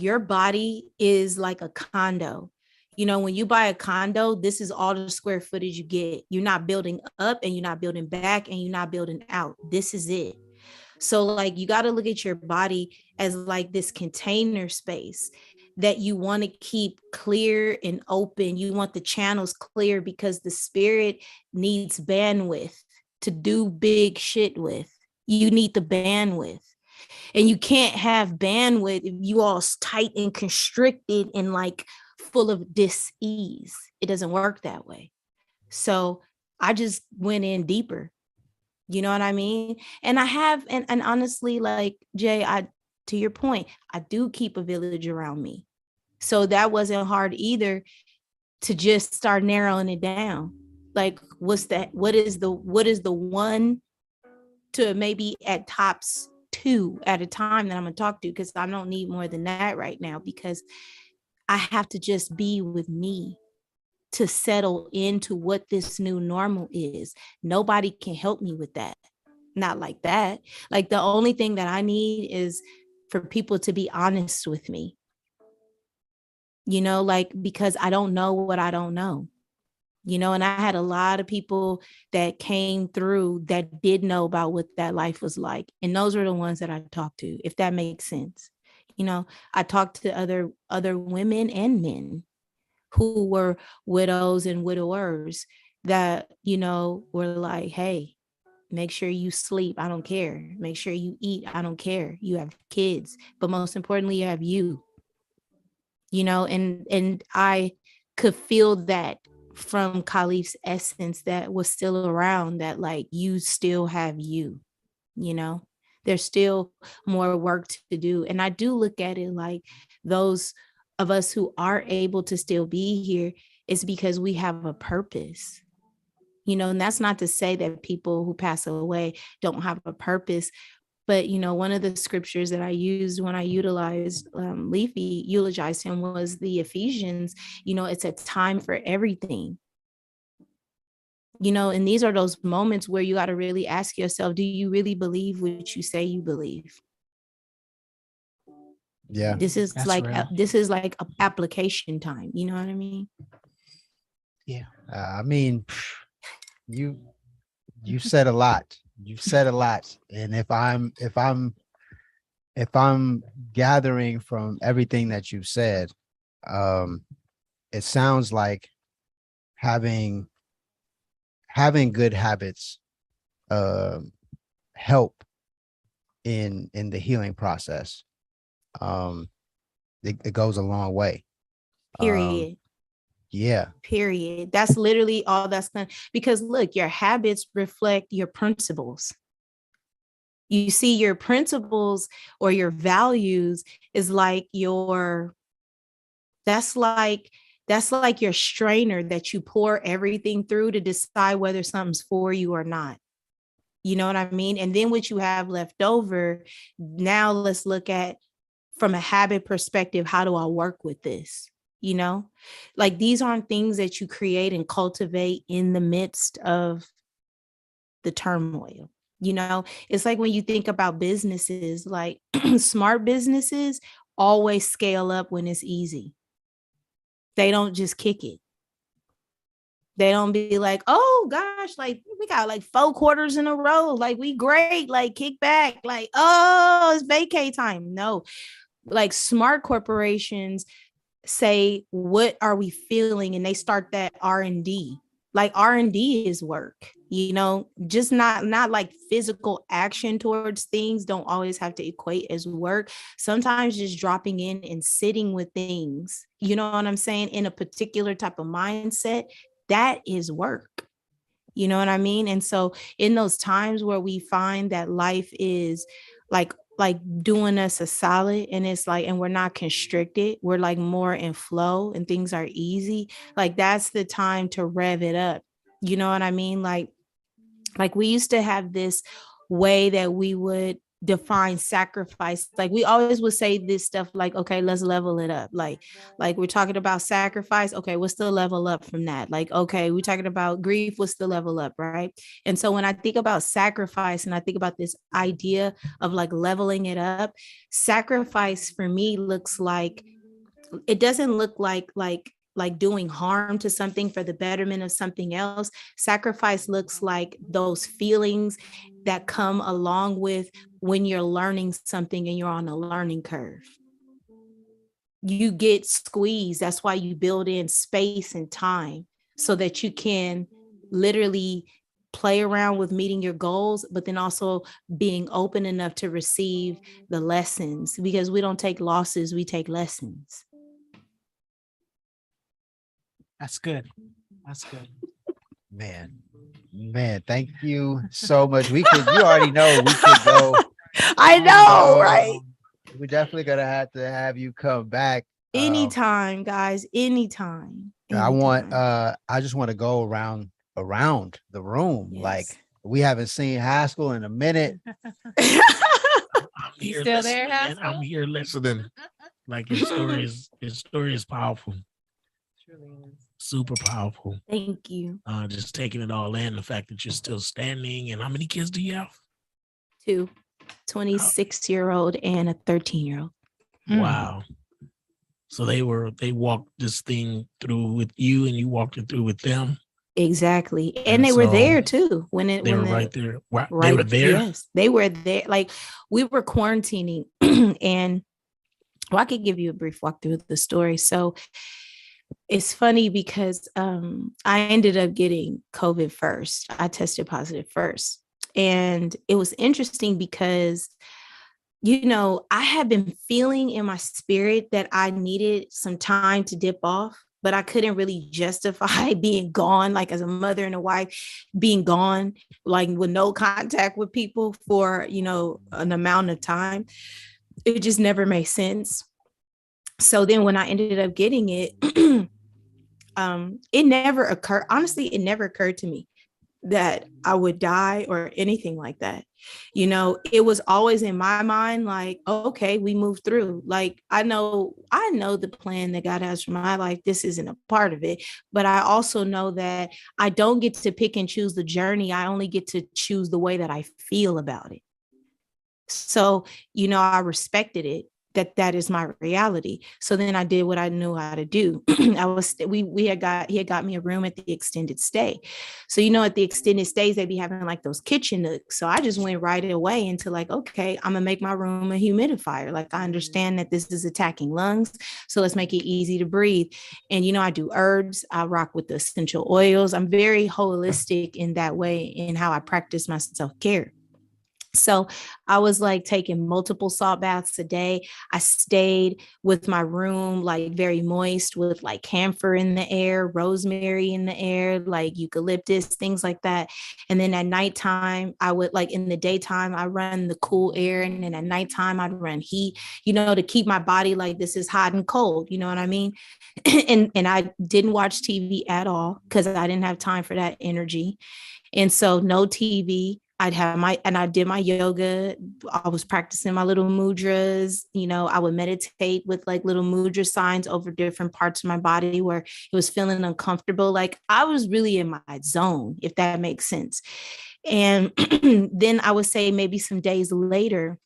your body is like a condo. When you buy a condo, this is all the square footage you get. You're not building up and you're not building back and you're not building out. This is it. So like you got to look at your body as like this container space that you want to keep clear and open. You want the channels clear because the spirit needs bandwidth to do big shit with. You need the bandwidth. And you can't have bandwidth if you all tight and constricted and like full of dis-ease. It doesn't work that way. So I just went in deeper. You know what I mean? And I have, and honestly, like Jay, to your point, I do keep a village around me. So that wasn't hard either to just start narrowing it down. Like, what's that? What is the one to maybe at tops 2 at a time that I'm gonna talk to? Because I don't need more than that right now, because I have to just be with me to settle into what this new normal is. Nobody can help me with that. Not like that. Like the only thing that I need is for people to be honest with me. Like because I don't know what I don't know. And I had a lot of people that came through that did know about what that life was like. And those were the ones that I talked to, if that makes sense. I talked to other women and men who were widows and widowers that, were like, hey, make sure you sleep. I don't care. Make sure you eat. I don't care. You have kids, but most importantly, you have you, and I could feel that from Khalif's essence that was still around, that like, you still have you, there's still more work to do. And I do look at it like those of us who are able to still be here is because we have a purpose, and that's not to say that people who pass away don't have a purpose. But, one of the scriptures that I used when I utilized eulogized him was the Ephesians. It's a time for everything. And these are those moments where you got to really ask yourself, do you really believe what you say you believe?
Yeah.
This is like a application time. You know what I mean?
Yeah.
I mean, you said a lot. You've said a lot. And if I'm gathering from everything that you've said, it sounds like having good habits help in the healing process. It goes a long way.
Period.
Yeah.
Period. That's literally all that's done. Because look, your habits reflect your principles. You see, your principles or your values is like that's like your strainer that you pour everything through to decide whether something's for you or not. You know what I mean? And then what you have left over, now let's look at from a habit perspective, how do I work with this? you know, like these aren't things that you create and cultivate in the midst of the turmoil. You know, it's like when you think about businesses, like smart businesses always scale up when it's easy. They don't just kick it. They don't be like, oh gosh, like we got like 4 quarters in a row. Like we great, like kick back, like, oh, it's vacay time. No, like smart corporations say, what are we feeling? And they start that R&D. Like R&D is work, you know, just not like physical action towards things don't always have to equate as work. Sometimes just dropping in and sitting with things, you know what I'm saying, in a particular type of mindset, that is work. You know what I mean? And so in those times where we find that life is like doing us a solid, and it's like, and we're not constricted, we're like more in flow and things are easy, like that's the time to rev it up. You know what I mean? Like we used to have this way that we would define sacrifice. Like we always would say this stuff like, okay, let's level it up. Like we're talking about sacrifice. Okay, what's the level up from that? Like, okay, we're talking about grief. What's the level up, right? And so when I think about sacrifice and I think about this idea of like leveling it up, sacrifice for me looks like, it doesn't look like doing harm to something for the betterment of something else. Sacrifice looks like those feelings that come along with when you're learning something and you're on a learning curve. You get squeezed. That's why you build in space and time so that you can literally play around with meeting your goals, but then also being open enough to receive the lessons, because we don't take losses, we take lessons.
That's good. That's good.
Man, thank you so much. You already know we could go.
I know, right?
We're definitely gonna have to have you come back.
Anytime, guys, anytime.
I just want to go around the room.
Yes.
Like we haven't seen Haskell in a minute.
I'm here
still
listening,
there,
man.
Haskell?
I'm here listening. Like his story is powerful. Super powerful.
Thank you.
Just taking it all in, the fact that you're still standing. And how many kids do you have?
2, 26-year-old and a 13-year-old.
Wow. So they walked this thing through with you, and you walked it through with them.
Exactly. And they were there too
They were right there. Wow.
Right,
they were there.
Yes, they were there. Like we were quarantining and I could give you a brief walkthrough of the story. So it's funny because I ended up getting COVID first. I tested positive first. And it was interesting because, you know, I had been feeling in my spirit that I needed some time to dip off, but I couldn't really justify being gone, like as a mother and a wife, being gone, like with no contact with people for, you know, an amount of time. It just never made sense. So then when I ended up getting it, it never occurred. Honestly, it never occurred to me that I would die or anything like that. You know, it was always in my mind, like, okay, we move through. Like, I know the plan that God has for my life. This isn't a part of it, but I also know that I don't get to pick and choose the journey. I only get to choose the way that I feel about it. So, you know, I respected it, that is my reality. So then I did what I knew how to do. He had got me a room at the extended stay. So, you know, at the extended stays, they'd be having like those kitchen nooks. So I just went right away into like, okay, I'm gonna make my room a humidifier. Like I understand that this is attacking lungs. So let's make it easy to breathe. And, you know, I do herbs, I rock with the essential oils. I'm very holistic in that way in how I practice my self-care. So I was like taking multiple salt baths a day. I stayed with my room like very moist with like camphor in the air, rosemary in the air, like eucalyptus, things like that. And then at nighttime, I would like in the daytime, I run the cool air. And then at nighttime, I'd run heat, you know, to keep my body like this is hot and cold. You know what I mean? and I didn't watch TV at all because I didn't have time for that energy. And so no TV. I did my yoga. I was practicing my little mudras. I would meditate with like little mudra signs over different parts of my body where it was feeling uncomfortable. Like I was really in my zone, if that makes sense. And then I would say maybe some days later,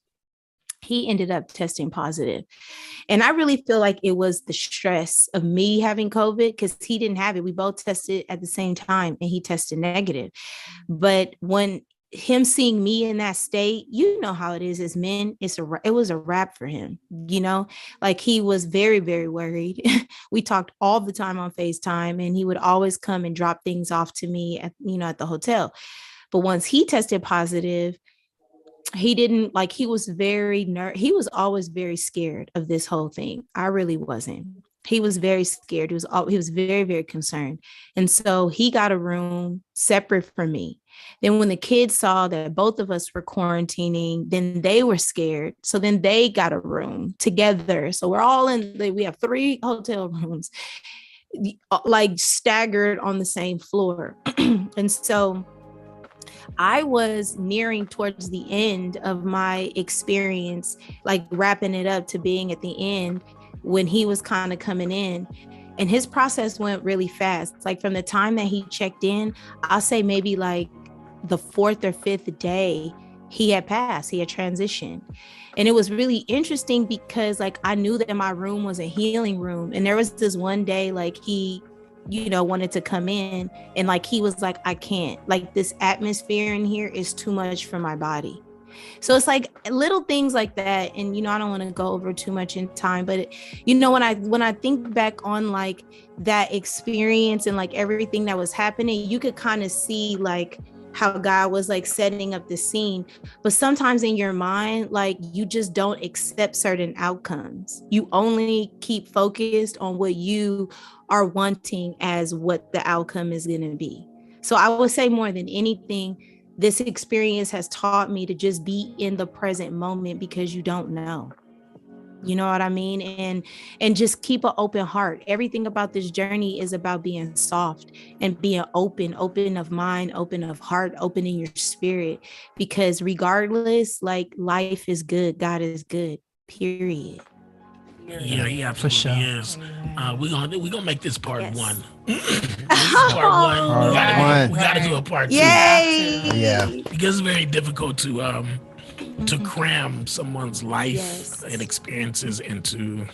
he ended up testing positive. And I really feel like it was the stress of me having COVID because he didn't have it. We both tested at the same time and he tested negative. But when him seeing me in that state, how it is as men, it was a wrap for him, like he was very, very worried. We talked all the time on FaceTime and he would always come and drop things off to me at the hotel. But once he tested positive, he didn't like, he was he was always very scared of this whole thing. I really wasn't. He was very scared. He was very, very concerned. And so he got a room separate from me. Then when the kids saw that both of us were quarantining, then they were scared. So then they got a room together. So we're all we have 3 hotel rooms, like staggered on the same floor. And so I was nearing towards the end of my experience, like wrapping it up to being at the end when he was kind of coming in, and his process went really fast. Like from the time that he checked in, I'll say maybe like the 4th or 5th day he had passed, he had transitioned. And it was really interesting because like I knew that my room was a healing room. And there was this one day like he wanted to come in and like he was like, I can't, like this atmosphere in here is too much for my body. So it's like little things like that. And I don't want to go over too much in time, but when I think back on like that experience and like everything that was happening, you could kind of see like how God was like setting up the scene. But sometimes in your mind, like you just don't accept certain outcomes. You only keep focused on what you are wanting as what the outcome is going to be. So I would say more than anything, this experience has taught me to just be in the present moment because you don't know. You know what I mean? And just keep an open heart. Everything about this journey is about being soft and being open of mind, open of heart, open in your spirit. Because regardless, like life is good. God is good, period.
Yeah, he absolutely
sure.
is. We're gonna make this part
Yes.
1. Part 1. We gotta do a part 2.
Yay!
Yeah.
Because it's very difficult to cram someone's life
Yes.
and experiences into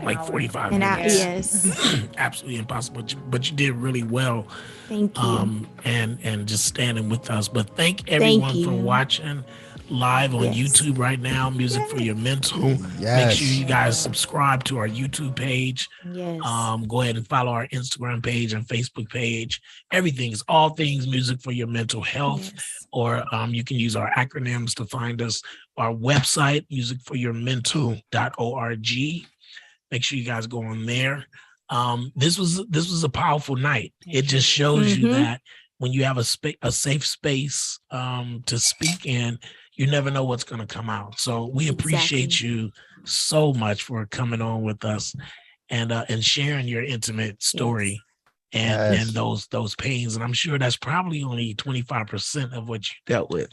like 45
And
minutes.
yes.
Absolutely impossible. But you did really well.
Thank you.
And just standing with us. But thank everyone for
you.
watching live on
Yes.
YouTube right now, Music for Your Mental. Make
Yes.
sure you guys subscribe to our YouTube page.
Yes.
Go ahead and follow our Instagram page and Facebook page. Everything's all things Music for Your Mental Health.
Yes.
Or you can use our acronyms to find us. Our website, musicforyourmental.org. Make sure you guys go on there. This was a powerful night. It just shows you that when you have a safe space to speak in, you never know what's going to come out. So we appreciate you so much for coming on with us and sharing your intimate story. And those pains. And I'm sure that's probably only 25% of what you dealt with.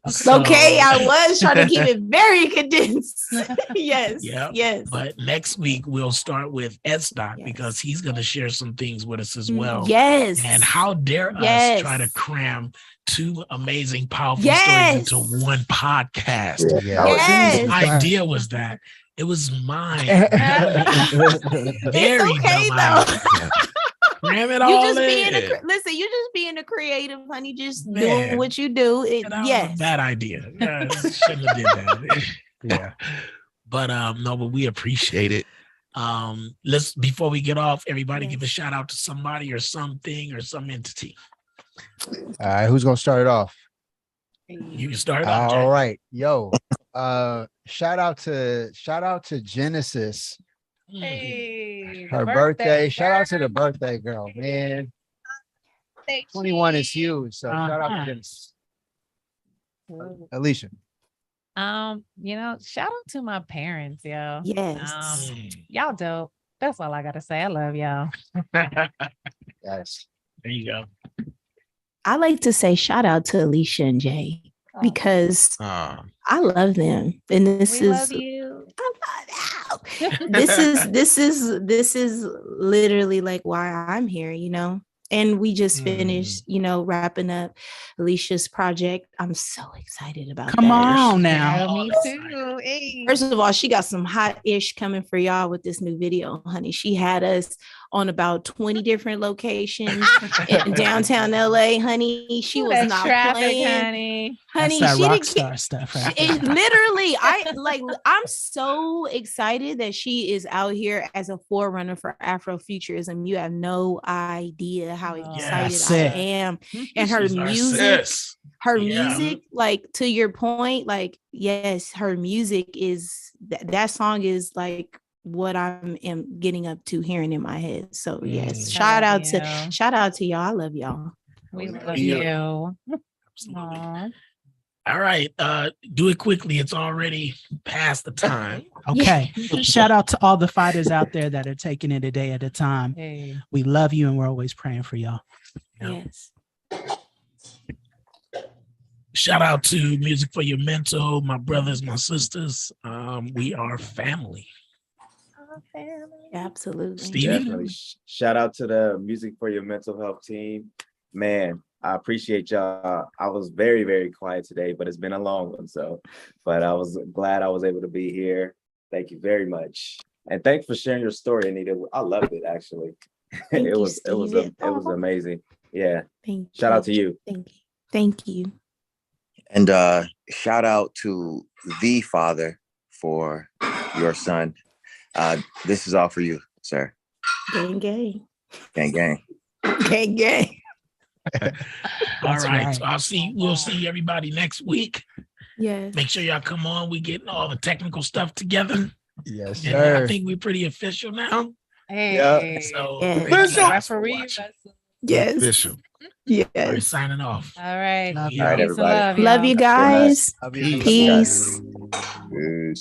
So,
okay, I was trying to keep it very condensed. Yes.
Yeah.
Yes.
But next week we'll start with Stock because he's going to share some things with us as well.
Yes.
And how dare us try to cram 2 amazing, powerful stories into one podcast.
Yeah.
Yes.
Whose idea was that? It was mine. Very
okay,
dumb
though.
idea. Cram it
You
all
just
in.
listen, you just being a creative, honey. Just
Man.
doing what you do.
That was a bad idea. Shouldn't have did that.
Yeah.
But no, but we appreciate it. Let's before we get off, everybody give a shout out to somebody or something or some entity.
All right. Who's gonna start it off?
You can start it off.
All right. Yo. Shout out to Genesis.
Hey,
Her birthday. Shout out to the birthday girl, man. 21 is huge. So shout out to Genesis. Alicia.
Shout out to my parents, yo.
Yes.
Y'all dope. That's all I gotta say. I love y'all.
Yes.
There you go.
I like to say shout out to Alicia and Jay
Oh,
because
Ah.
I love them. And this
we
is
love you.
this is literally like why I'm here, you know. And we just finished, you know, wrapping up Alicia's project. I'm so excited about
Come
that.
on now.
Oh, me too. Hey.
First of all, she got some hot ish coming for y'all with this new video, honey. She had us on about 20 different locations in downtown LA, honey. She
Ooh,
was
that
not
traffic,
playing.
Honey.
That's
Honey,
that
she
rock
didn't
star stuff right
it,
there.
literally, I'm so excited that she is out here as a forerunner for Afrofuturism. You have no idea how
Oh,
excited
Yes.
I am. And her
She's our
music,
sis.
her
Yeah.
music, like to your point, like yes, her music is that song is like what I'm am getting up to hearing in my head. So yes,
I love
shout out to y'all. I love y'all.
We
Oh,
love
yeah.
you.
Absolutely.
Aw.
All right. Do it quickly. It's already past the time.
Okay. Shout out to all the fighters out there that are taking it a day at a time.
Hey.
We love you and we're always praying for y'all.
Yeah.
Yes.
Shout out to Music for Your Mental, my brothers, my sisters. We are family.
Absolutely.
Steve?
Definitely. Shout out to the Music for Your Mental Health team. Man, I appreciate y'all. I was very, very quiet today, but it's been a long one. But I was glad I was able to be here. Thank you very much. And thanks for sharing your story, Anita. I loved it actually.
Thank
It
you,
was
Steven.
amazing. Yeah.
Thank
Shout
you.
out to you.
Thank you. Thank you.
And shout out to the father for your son. This is all for you, sir.
Gang, gang.
Gang, gang.
Gang, gang.
All
That's
right.
right.
So we'll see everybody next week.
Yes.
Make sure y'all come on. We getting all the technical stuff together.
Yes,
And
sir.
I think we're pretty official now.
Hey.
So
Yes.
thank you guys for
Referee.
watching.
Yes.
Official.
All right,
Yes.
signing off.
All right.
Love
you.
All right,
Peace and
everybody.
love,
Love
y'all.
you guys.
Love you.
Peace.
Peace.
Peace.